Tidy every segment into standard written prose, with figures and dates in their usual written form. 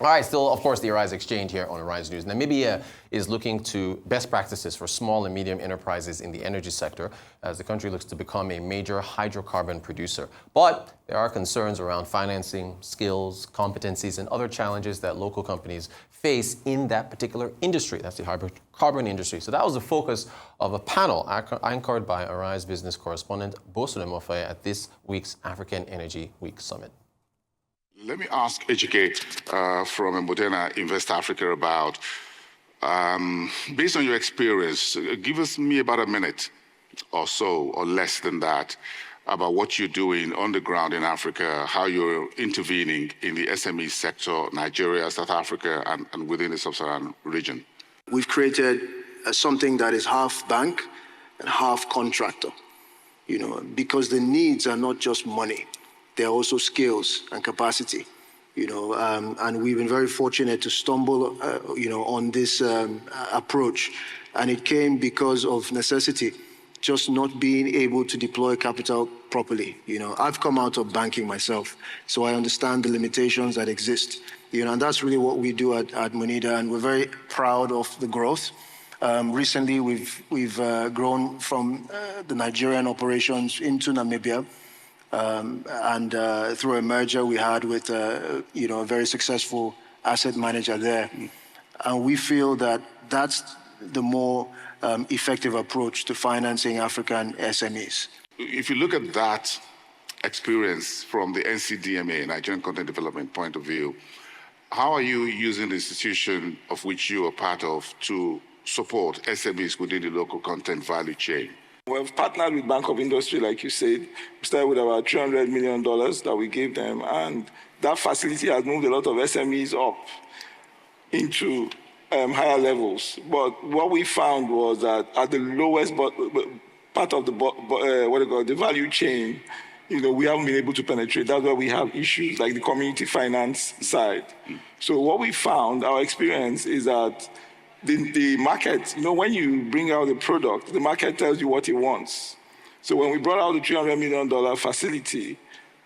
All right, still, of course, the Arise Exchange here on Arise News. Namibia is looking to best practices for small and medium enterprises in the energy sector as the country looks to become a major hydrocarbon producer. But there are concerns around financing, skills, competencies, and other challenges that local companies face in that particular industry. That's the hydrocarbon industry. So that was the focus of a panel anchored by Arise business correspondent Bosune Mofe at this week's African Energy Week Summit. Let me ask Ejike from Modena Invest Africa about, based on your experience, give us about a minute or so, or less than that, about what you're doing on the ground in Africa, how you're intervening in the SME sector, Nigeria, South Africa, and within the sub-Saharan region. We've created something that is half bank and half contractor, because the needs are not just money. There are also skills and capacity, and we've been very fortunate to stumble, on this approach. And it came because of necessity, just not being able to deploy capital properly. I've come out of banking myself, so I understand the limitations that exist. And that's really what we do at Monida, and we're very proud of the growth. Recently, we've grown from the Nigerian operations into Namibia. And through a merger we had with, a very successful asset manager there. And we feel that that's the more effective approach to financing African SMEs. If you look at that experience from the NCDMA, Nigerian Content Development point of view, how are you using the institution of which you are part of to support SMEs within the local content value chain? We've partnered with Bank of Industry, like you said. We started with about $300 million that we gave them, and that facility has moved a lot of SMEs up into higher levels. But what we found was that at the lowest part of the value chain, we haven't been able to penetrate. That's where we have issues like the community finance side. So what we found, our experience is that the market, when you bring out the product, the market tells you what it wants. So when we brought out the $300 million facility,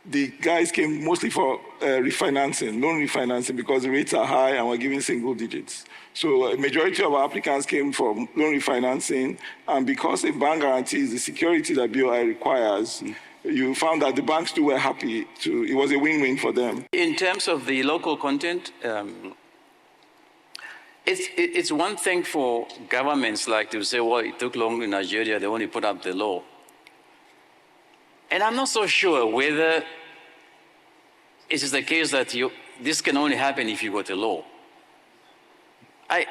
the guys came mostly for refinancing, loan refinancing, because the rates are high and we're giving single digits. So a majority of our applicants came for loan refinancing, and because a bank guarantees the security that BOI requires, you found that the banks too were happy it was a win-win for them. In terms of the local content, it's one thing for governments to say, well, it took long in Nigeria, they only put up the law. And I'm not so sure whether it is the case that this can only happen if you got a law. I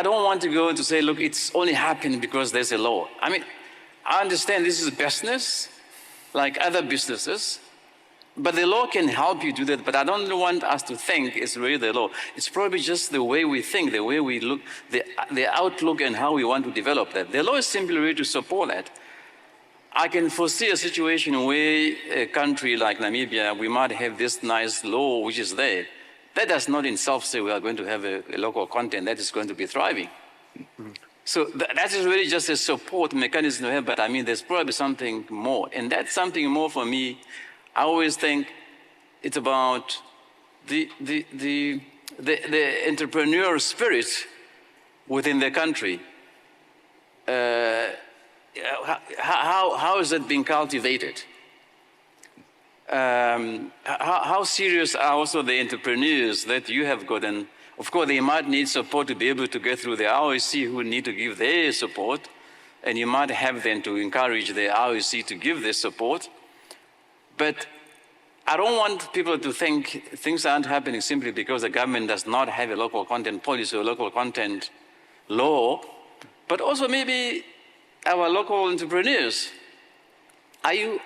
don't want to go to say, look, it's only happening because there's a law. I mean, I understand this is a business, like other businesses, but the law can help you do that. But I don't want us to think it's really the law. It's probably just the way we think, the way we look, the outlook and how we want to develop that. The law is simply really to support that. I can foresee a situation where a country like Namibia, we might have this nice law which is there. That does not in itself say we are going to have a local content that is going to be thriving. Mm-hmm. So that is really just a support mechanism to have, but I mean, there's probably something more. And that something more for me, I always think it's about the entrepreneurial spirit within the country. How is it being cultivated? How serious are also the entrepreneurs that you have gotten? Of course, they might need support to be able to get through the ROC, who need to give their support, and you might have them to encourage the ROC to give their support. But I don't want people to think things aren't happening simply because the government does not have a local content policy or local content law, but also maybe our local entrepreneurs. Are you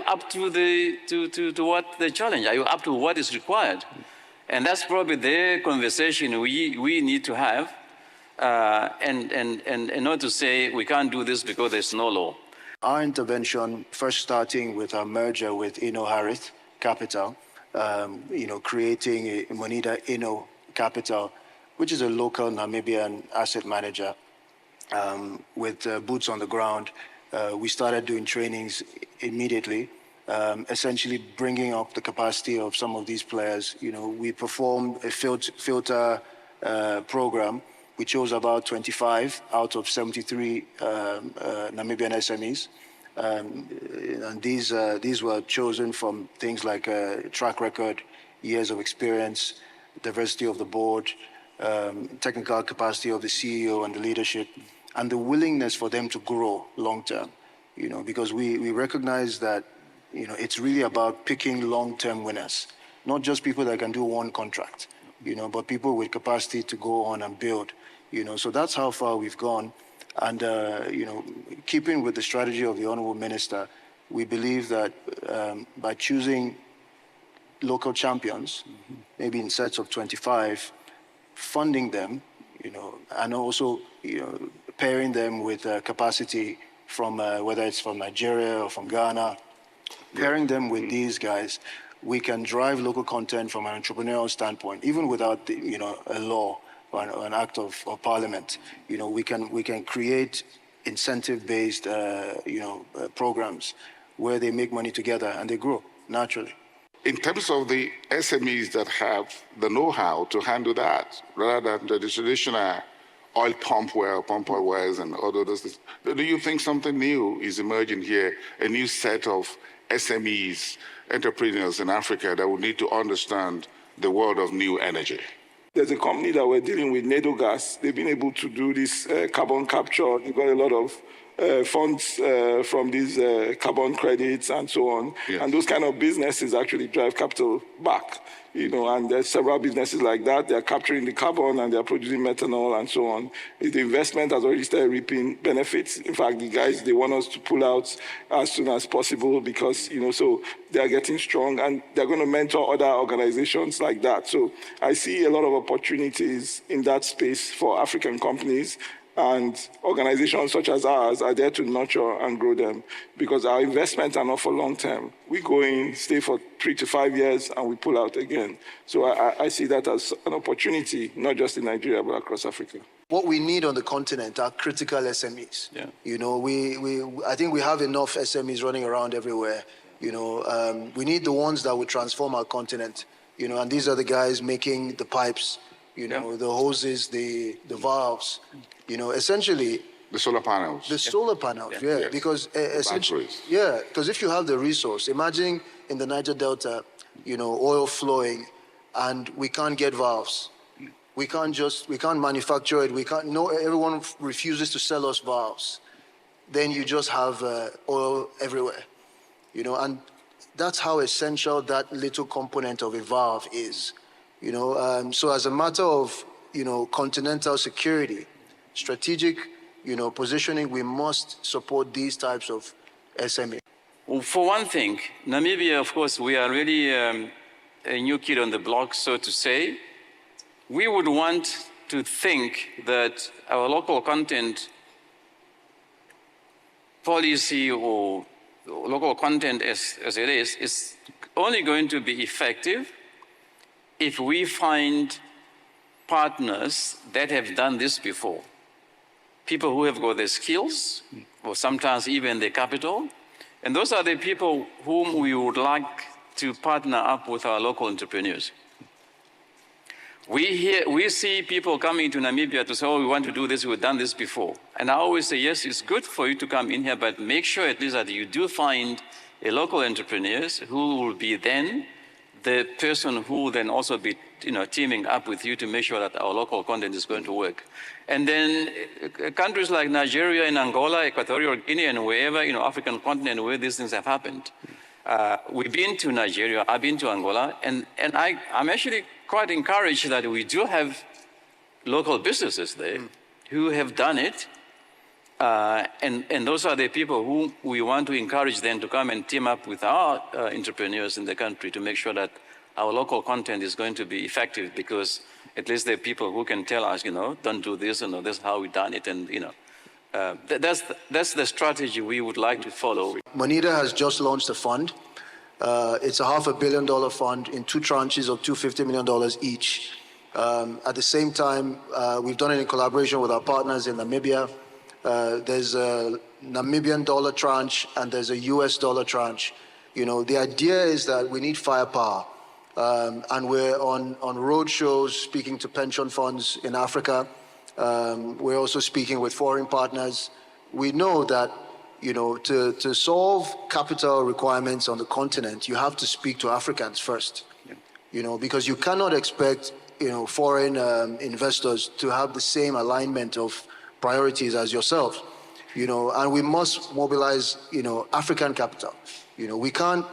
up to what the challenge? Are you up to what is required? And that's probably the conversation we need to have, and not to say we can't do this because there's no law. Our intervention, first starting with our merger with Inno Harith Capital, creating a Monida Inno Capital, which is a local Namibian asset manager with boots on the ground. We started doing trainings immediately, essentially bringing up the capacity of some of these players. We performed a filter program. We chose about 25 out of 73 Namibian SMEs. And these were chosen from things like track record, years of experience, diversity of the board, technical capacity of the CEO and the leadership, and the willingness for them to grow long term. Because we recognize that it's really about picking long-term winners, not just people that can do one contract, but people with capacity to go on and build. So that's how far we've gone. And, keeping with the strategy of the Honorable Minister, we believe that by choosing local champions, maybe in sets of 25, funding them, and also, pairing them with capacity from whether it's from Nigeria or from Ghana, pairing them with these guys, we can drive local content from an entrepreneurial standpoint, even without a law or an act of parliament. We can create incentive-based programs where they make money together and they grow naturally. In terms of the SMEs that have the know-how to handle that, rather than the traditional oil pump oil wells and all those things, do you think something new is emerging here, a new set of SMEs, entrepreneurs in Africa that would need to understand the world of new energy? There's a company that we're dealing with, Nedo Gas. They've been able to do this carbon capture. They've got a lot of funds from these carbon credits and so on. Yes. And those kind of businesses actually drive capital back. And there's several businesses like that. They're capturing the carbon and they're producing methanol and so on. The investment has already started reaping benefits. In fact, the guys, they want us to pull out as soon as possible because, so they're getting strong and they're going to mentor other organizations like that. So I see a lot of opportunities in that space for African companies. And organizations such as ours are there to nurture and grow them because our investments are not for long term. We go in, stay for 3 to 5 years, and we pull out again. So I see that as an opportunity, not just in Nigeria, but across Africa. What we need on the continent are critical SMEs. Yeah. I think we have enough SMEs running around everywhere. We need the ones that will transform our continent. And these are the guys making the pipes, the hoses, the valves. Essentially, The solar panels. the solar panels, Yes. because essentially, batteries. because if you have the resource, imagine in the Niger Delta, oil flowing, and we can't get valves. We can't manufacture it. Everyone refuses to sell us valves. Then you just have oil everywhere, and that's how essential that little component of a valve is, So as a matter of, continental security, strategic, positioning, we must support these types of SME. Well, for one thing, Namibia, of course, we are really a new kid on the block, so to say. We would want to think that our local content policy or local content as it is only going to be effective if we find partners that have done this before. People who have got the skills, or sometimes even the capital. And those are the people whom we would like to partner up with our local entrepreneurs. We see people coming to Namibia to say, we want to do this, we've done this before. And I always say, yes, it's good for you to come in here, but make sure at least that you do find a local entrepreneurs who will be then the person who will then also be teaming up with you to make sure that our local content is going to work. And then countries like Nigeria and Angola, Equatorial Guinea, and wherever, African continent where these things have happened. We've been to Nigeria, I've been to Angola, and I'm actually quite encouraged that we do have local businesses there who have done it. And those are the people who we want to encourage them to come and team up with our entrepreneurs in the country to make sure that our local content is going to be effective, because at least there are people who can tell us, don't do this, this is how we done it, and that's the strategy we would like to follow. Moneda has just launched a fund. It's a $500 million fund in 2 tranches of $250 million each. At the same time, we've done it in collaboration with our partners in Namibia. There's a Namibian dollar tranche and there's a US dollar tranche. The idea is that we need firepower. And we're on road shows speaking to pension funds in Africa. We're also speaking with foreign partners. We know that, to solve capital requirements on the continent, you have to speak to Africans first, because you cannot expect, foreign investors to have the same alignment of priorities as yourself, and we must mobilize, African capital. We can't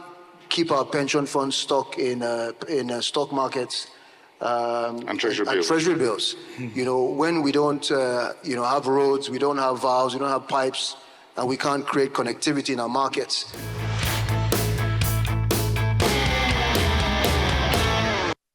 keep our pension funds stuck in stock markets and treasury bills. Treasury bills. When we don't, have roads, we don't have valves, we don't have pipes, and we can't create connectivity in our markets.